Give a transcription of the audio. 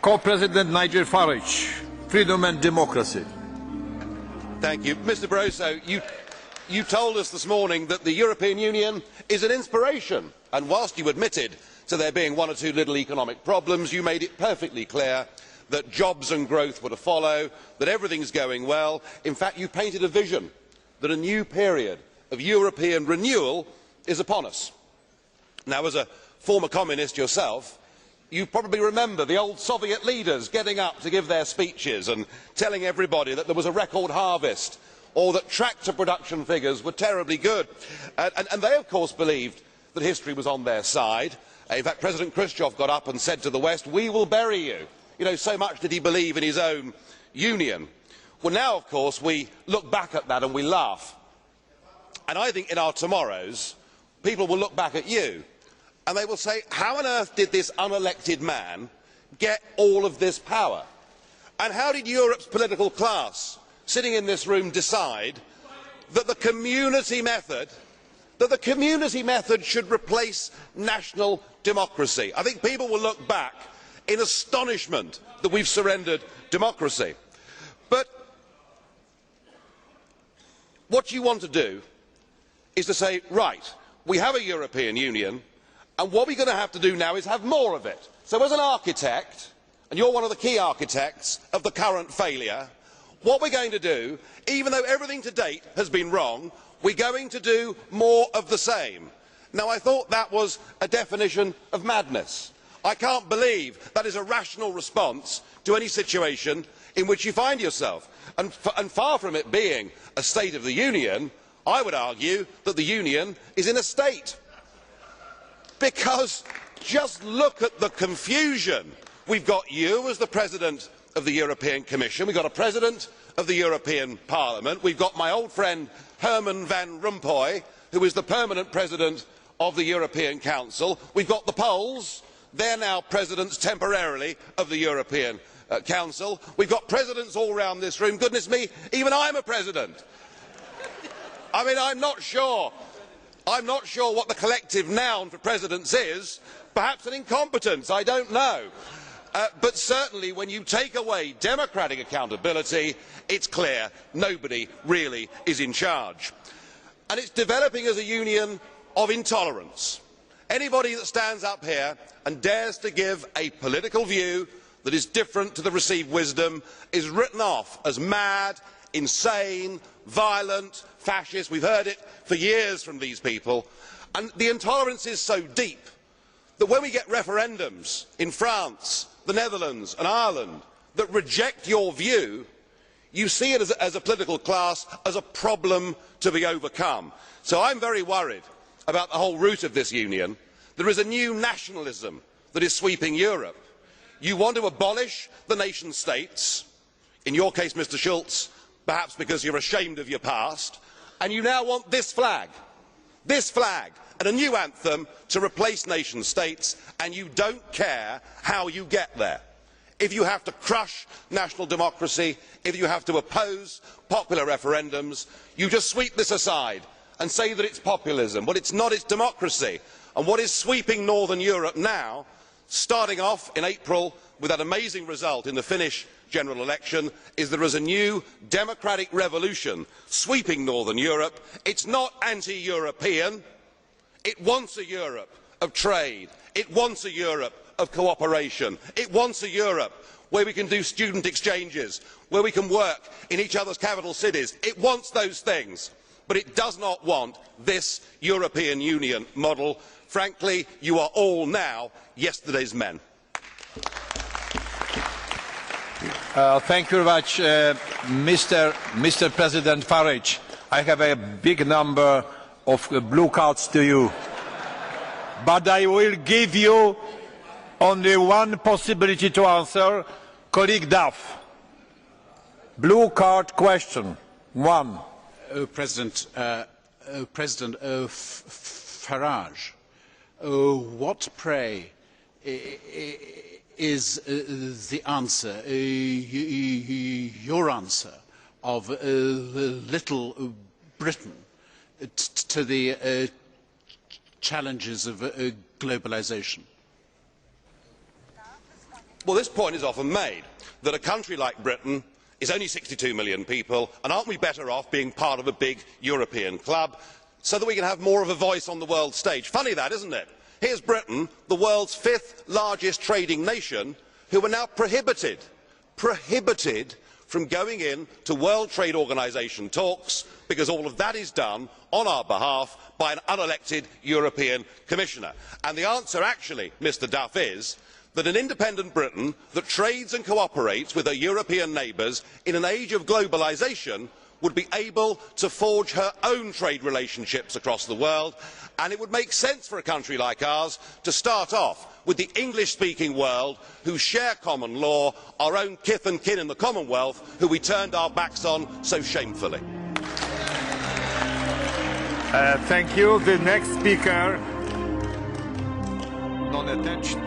Co-President Nigel Farage, Freedom and Democracy. Thank you. Mr Barroso, you told us this morning that the European Union is an inspiration, and whilst you admitted to there being one or two little economic problems, you made it perfectly clear that jobs and growth were to follow, that everything's going well. In fact, you painted a vision that a new period of European renewal is upon us. Now, as a former communist yourself, you probably remember the old Soviet leaders getting up to give their speeches and telling everybody that there was a record harvest or that tractor production figures were terribly good. And they, of course, believed that history was on their side. In fact, President Khrushchev got up and said to the West, "We will bury you." You know, so much did he believe in his own union. Well, now, of course, we look back at that and we laugh. And I think in our tomorrows, people will look back at you and they will say, how on earth did this unelected man get all of this power? And how did Europe's political class, sitting in this room, decide that the community method should replace national democracy? I think people will look back in astonishment that we've surrendered democracy. But what you want to do is to say, right, we have a European Union, and what we're going to have to do now is have more of it. So as an architect, and you're one of the key architects of the current failure, what we're going to do, even though everything to date has been wrong, we're going to do more of the same. Now, I thought that was a definition of madness. I can't believe that is a rational response to any situation in which you find yourself. And far from it being a State of the Union, I would argue that the Union is in a state. Because just look at the confusion. We've got you as the President of the European Commission, we've got a President of the European Parliament, we've got my old friend Herman Van Rompuy, who is the permanent President of the European Council, we've got the Poles, they're now presidents temporarily of the European Council, we've got presidents all round this room, goodness me, even I'm a president. I mean, I'm not sure what the collective noun for presidents is, perhaps an incompetence, I don't know. But certainly when you take away democratic accountability, it's clear nobody really is in charge. And it's developing as a union of intolerance. Anybody that stands up here and dares to give a political view that is different to the received wisdom is written off as mad, insane, violent, fascist. We've heard it for years from these people. And the intolerance is so deep that when we get referendums in France, the Netherlands and Ireland that reject your view, you see it as a political class as a problem to be overcome. So I'm very worried about the whole root of this union. There is a new nationalism that is sweeping Europe. You want to abolish the nation states, in your case, Mr Schulz, perhaps because you're ashamed of your past, and you now want this flag and a new anthem to replace nation states, and you don't care how you get there. If you have to crush national democracy, if you have to oppose popular referendums, you just sweep this aside and say that it's populism. Well, it's not, it's democracy. And what is sweeping Northern Europe now, starting off in April with that amazing result in the Finnish general election, is there is a new democratic revolution sweeping Northern Europe. It's not anti-European. It wants a Europe of trade. It wants a Europe of cooperation. It wants a Europe where we can do student exchanges, where we can work in each other's capital cities. It wants those things, but it does not want this European Union model. Frankly, you are all now yesterday's men. Thank you very much, Mr. President Farage. I have a big number of blue cards to you, but I will give you only one possibility to answer. Colleague Duff. Blue card question. One. President Farage, what, pray, is the answer, your answer, of Little Britain to the challenges of globalisation? Well, this point is often made, that a country like Britain is only 62 million people, and aren't we better off being part of a big European club so that we can have more of a voice on the world stage? Funny that, isn't it? Here's Britain, the world's 5th largest trading nation, who are now prohibited from going in to World Trade Organisation talks because all of that is done on our behalf by an unelected European Commissioner. And the answer actually, Mr Duff, is that an independent Britain that trades and cooperates with her European neighbours in an age of globalisation would be able to forge her own trade relationships across the world, and it would make sense for a country like ours to start off with the English speaking world, who share common law, our own kith and kin in the Commonwealth, who we turned our backs on so shamefully. Thank you. The next speaker. Non-attached.